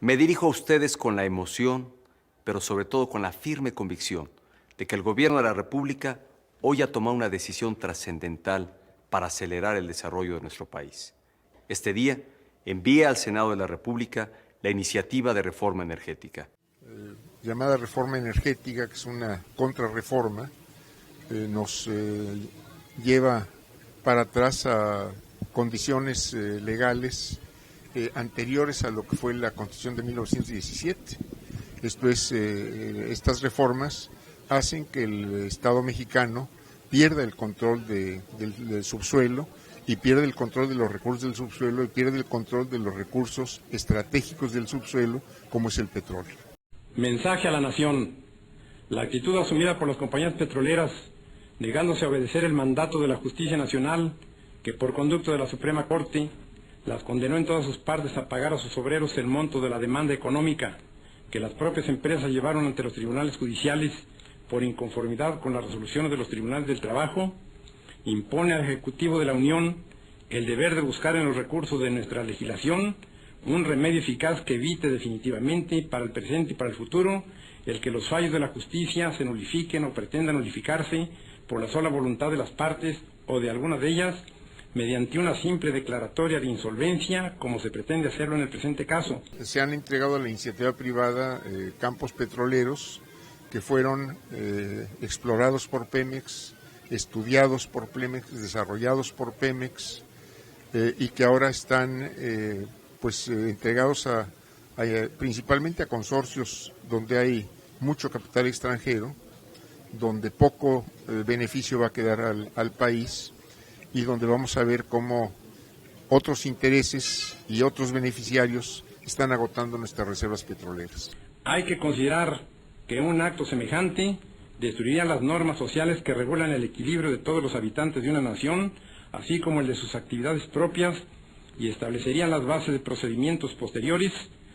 Me dirijo a ustedes con la emoción, pero sobre todo con la firme convicción de que el Gobierno de la República hoy ha tomado una decisión trascendental para acelerar el desarrollo de nuestro país. Este día envié al Senado de la República la iniciativa de reforma energética. Llamada reforma energética, que es una contrarreforma, nos lleva para atrás a condiciones legales anteriores a lo que fue la Constitución de 1917. Esto es, estas reformas hacen que el Estado mexicano pierda el control del subsuelo y pierde el control de los recursos del subsuelo y pierde el control de los recursos estratégicos del subsuelo, como es el petróleo. Mensaje a la nación. La actitud asumida por las compañías petroleras, negándose a obedecer el mandato de la Justicia Nacional, que por conducto de la Suprema Corte las condenó en todas sus partes a pagar a sus obreros el monto de la demanda económica que las propias empresas llevaron ante los tribunales judiciales por inconformidad con las resoluciones de los tribunales del trabajo, impone al Ejecutivo de la Unión el deber de buscar en los recursos de nuestra legislación un remedio eficaz que evite definitivamente para el presente y para el futuro el que los fallos de la justicia se nulifiquen o pretendan nulificarse por la sola voluntad de las partes o de algunas de ellas mediante una simple declaratoria de insolvencia, como se pretende hacerlo en el presente caso. Se han entregado a la iniciativa privada campos petroleros que fueron explorados por Pemex, estudiados por Pemex, desarrollados por Pemex y que ahora están entregados principalmente a consorcios donde hay mucho capital extranjero, donde poco beneficio va a quedar al país y donde vamos a ver cómo otros intereses y otros beneficiarios están agotando nuestras reservas petroleras. Hay que considerar que un acto semejante destruiría las normas sociales que regulan el equilibrio de todos los habitantes de una nación, así como el de sus actividades propias, y establecerían las bases de procedimientos posteriores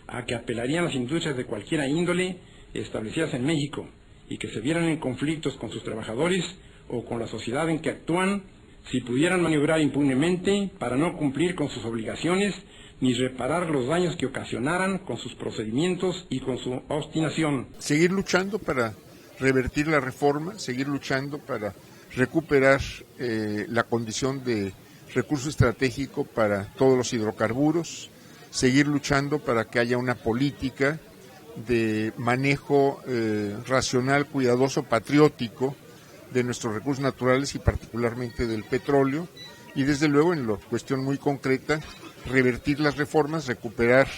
a que apelarían las industrias de cualquiera índole establecidas en México y que se vieran en conflictos con sus trabajadores o con la sociedad en que actúan, si pudieran maniobrar impunemente para no cumplir con sus obligaciones ni reparar los daños que ocasionaran con sus procedimientos y con su obstinación. Seguir luchando para revertir la reforma, seguir luchando para recuperar la condición de recurso estratégico para todos los hidrocarburos, seguir luchando para que haya una política de manejo racional, cuidadoso, patriótico de nuestros recursos naturales y particularmente del petróleo, y desde luego en la cuestión muy concreta, revertir las reformas, recuperar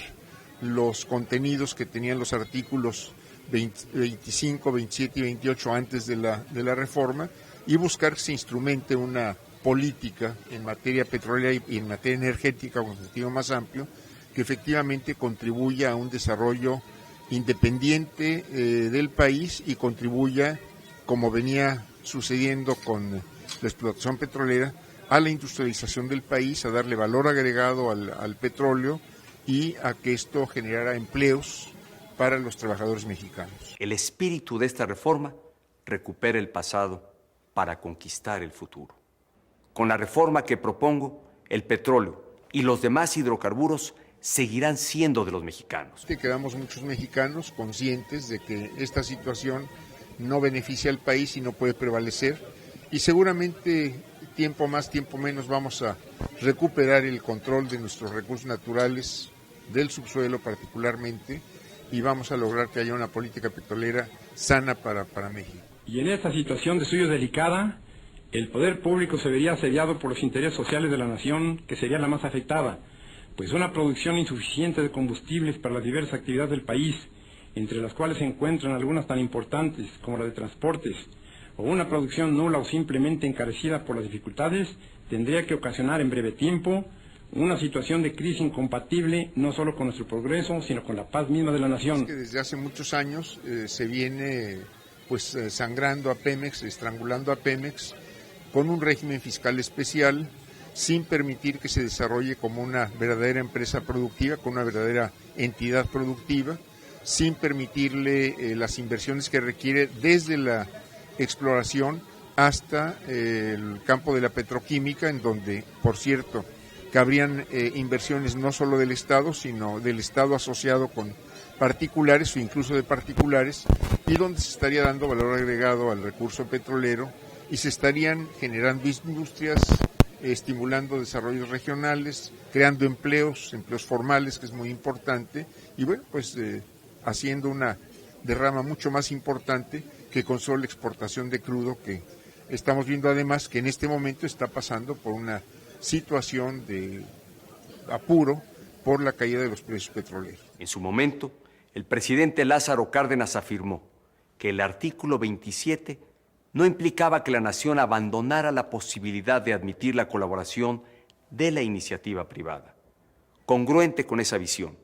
los contenidos que tenían los artículos 25, 27 y 28 antes de la reforma y buscar que se instrumente una política en materia petrolera y en materia energética con sentido más amplio que efectivamente contribuya a un desarrollo independiente del país y contribuya, como venía sucediendo con la explotación petrolera, a la industrialización del país, a darle valor agregado al petróleo y a que esto generara empleos para los trabajadores mexicanos. El espíritu de esta reforma recupera el pasado para conquistar el futuro. Con la reforma que propongo, el petróleo y los demás hidrocarburos seguirán siendo de los mexicanos. Quedamos muchos mexicanos conscientes de que esta situación no beneficia al país y no puede prevalecer, y seguramente tiempo más, tiempo menos vamos a recuperar el control de nuestros recursos naturales, del subsuelo particularmente, y vamos a lograr que haya una política petrolera sana para México. Y en esta situación de suyo delicada, el poder público se vería asediado por los intereses sociales de la nación, que sería la más afectada, pues una producción insuficiente de combustibles para las diversas actividades del país, entre las cuales se encuentran algunas tan importantes como la de transportes, o una producción nula o simplemente encarecida por las dificultades, tendría que ocasionar en breve tiempo una situación de crisis incompatible no solo con nuestro progreso, sino con la paz misma de la nación. Es que desde hace muchos años se viene sangrando a Pemex, estrangulando a Pemex, con un régimen fiscal especial, sin permitir que se desarrolle como una verdadera empresa productiva, con una verdadera entidad productiva, sin permitirle las inversiones que requiere desde la exploración hasta el campo de la petroquímica, en donde, por cierto, que habrían inversiones no solo del Estado, sino del Estado asociado con particulares o incluso de particulares, y donde se estaría dando valor agregado al recurso petrolero y se estarían generando industrias, estimulando desarrollos regionales, creando empleos formales, que es muy importante, y bueno, pues haciendo una derrama mucho más importante que con solo la exportación de crudo, que estamos viendo además que en este momento está pasando por una situación de apuro por la caída de los precios petroleros. En su momento, el presidente Lázaro Cárdenas afirmó que el artículo 27 no implicaba que la nación abandonara la posibilidad de admitir la colaboración de la iniciativa privada. Congruente con esa visión,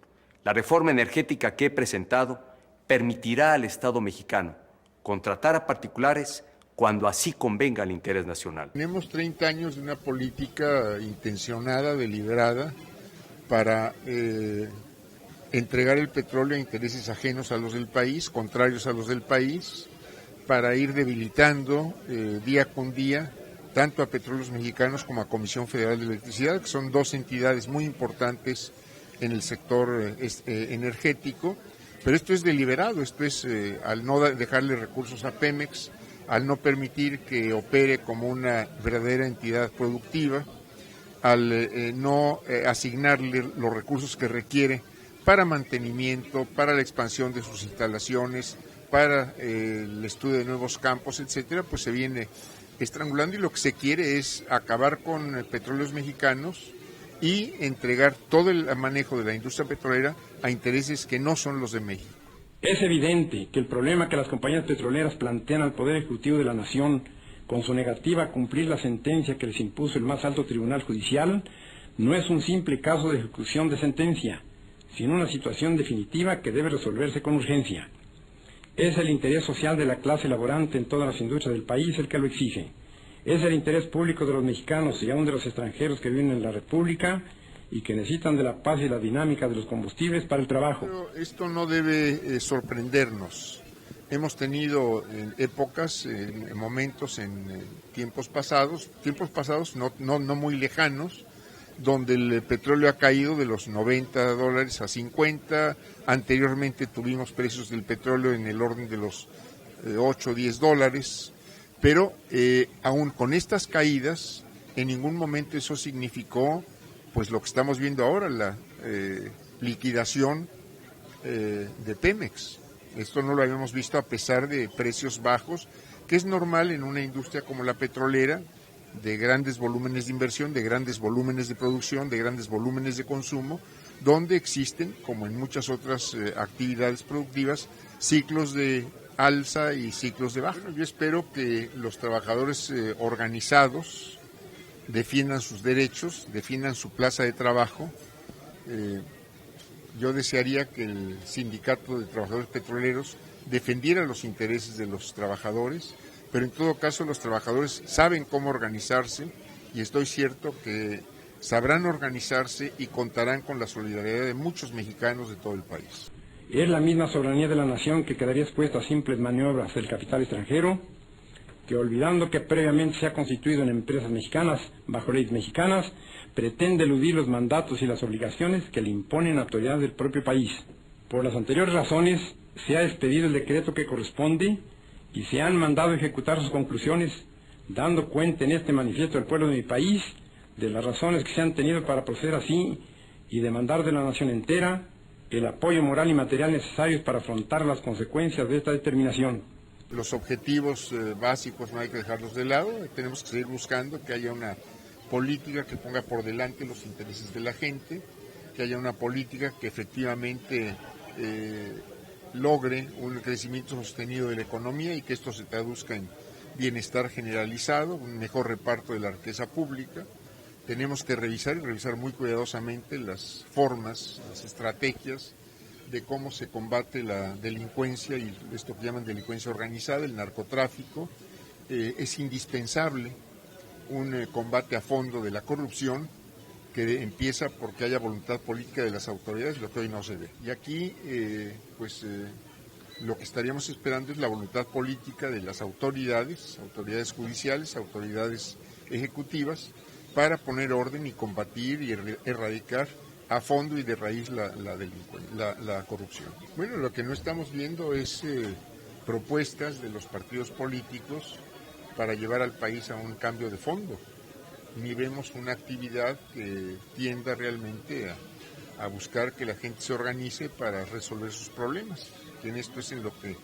la reforma energética que he presentado permitirá al Estado mexicano contratar a particulares cuando así convenga al interés nacional. Tenemos 30 años de una política intencionada, deliberada, para entregar el petróleo a intereses ajenos a los del país, contrarios a los del país, para ir debilitando día con día tanto a Petróleos Mexicanos como a Comisión Federal de Electricidad, que son dos entidades muy importantes en el sector energético, pero esto es deliberado, esto es al no dejarle recursos a Pemex, al no permitir que opere como una verdadera entidad productiva, al no asignarle los recursos que requiere para mantenimiento, para la expansión de sus instalaciones, para el estudio de nuevos campos, etcétera, pues se viene estrangulando, y lo que se quiere es acabar con Petróleos Mexicanos y entregar todo el manejo de la industria petrolera a intereses que no son los de México. Es evidente que el problema que las compañías petroleras plantean al Poder Ejecutivo de la Nación con su negativa a cumplir la sentencia que les impuso el más alto tribunal judicial no es un simple caso de ejecución de sentencia, sino una situación definitiva que debe resolverse con urgencia. Es el interés social de la clase laborante en todas las industrias del país el que lo exige. Es el interés público de los mexicanos y aún de los extranjeros que viven en la República y que necesitan de la paz y la dinámica de los combustibles para el trabajo. Pero esto no debe sorprendernos. Hemos tenido épocas, momentos en tiempos pasados no muy lejanos, donde el petróleo ha caído de los $90 a 50, anteriormente tuvimos precios del petróleo en el orden de los 8 o 10 dólares, pero aún con estas caídas, en ningún momento eso significó pues lo que estamos viendo ahora, la liquidación de Pemex. Esto no lo habíamos visto a pesar de precios bajos, que es normal en una industria como la petrolera, de grandes volúmenes de inversión, de grandes volúmenes de producción, de grandes volúmenes de consumo, donde existen, como en muchas otras actividades productivas, ciclos de alza y ciclos de baja. Yo espero que los trabajadores organizados defiendan sus derechos, defiendan su plaza de trabajo. Yo desearía que el Sindicato de Trabajadores Petroleros defendiera los intereses de los trabajadores, pero en todo caso los trabajadores saben cómo organizarse y estoy cierto que sabrán organizarse y contarán con la solidaridad de muchos mexicanos de todo el país. Es la misma soberanía de la nación que quedaría expuesta a simples maniobras del capital extranjero, que olvidando que previamente se ha constituido en empresas mexicanas bajo leyes mexicanas, pretende eludir los mandatos y las obligaciones que le imponen autoridades del propio país. Por las anteriores razones, se ha expedido el decreto que corresponde y se han mandado ejecutar sus conclusiones, dando cuenta en este manifiesto del pueblo de mi país de las razones que se han tenido para proceder así y demandar de la nación entera el apoyo moral y material necesarios para afrontar las consecuencias de esta determinación. Los objetivos básicos no hay que dejarlos de lado, tenemos que seguir buscando que haya una política que ponga por delante los intereses de la gente, que haya una política que efectivamente logre un crecimiento sostenido de la economía y que esto se traduzca en bienestar generalizado, un mejor reparto de la riqueza pública. Tenemos que revisar muy cuidadosamente las formas, las estrategias de cómo se combate la delincuencia y esto que llaman delincuencia organizada, el narcotráfico. Es indispensable un combate a fondo de la corrupción que empieza porque haya voluntad política de las autoridades, lo que hoy no se ve. Y aquí, lo que estaríamos esperando es la voluntad política de las autoridades judiciales, autoridades ejecutivas, para poner orden y combatir y erradicar a fondo y de raíz la corrupción. Bueno, lo que no estamos viendo es propuestas de los partidos políticos para llevar al país a un cambio de fondo, ni vemos una actividad que tienda realmente a buscar que la gente se organice para resolver sus problemas, que en esto es en lo que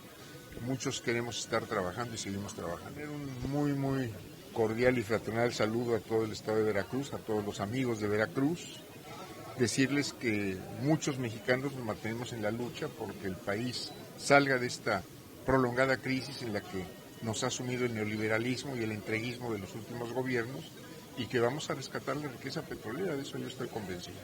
muchos queremos estar trabajando y seguimos trabajando. Un muy cordial y fraternal saludo a todo el estado de Veracruz, a todos los amigos de Veracruz, decirles que muchos mexicanos nos mantenemos en la lucha porque el país salga de esta prolongada crisis en la que nos ha sumido el neoliberalismo y el entreguismo de los últimos gobiernos y que vamos a rescatar la riqueza petrolera, de eso yo estoy convencido.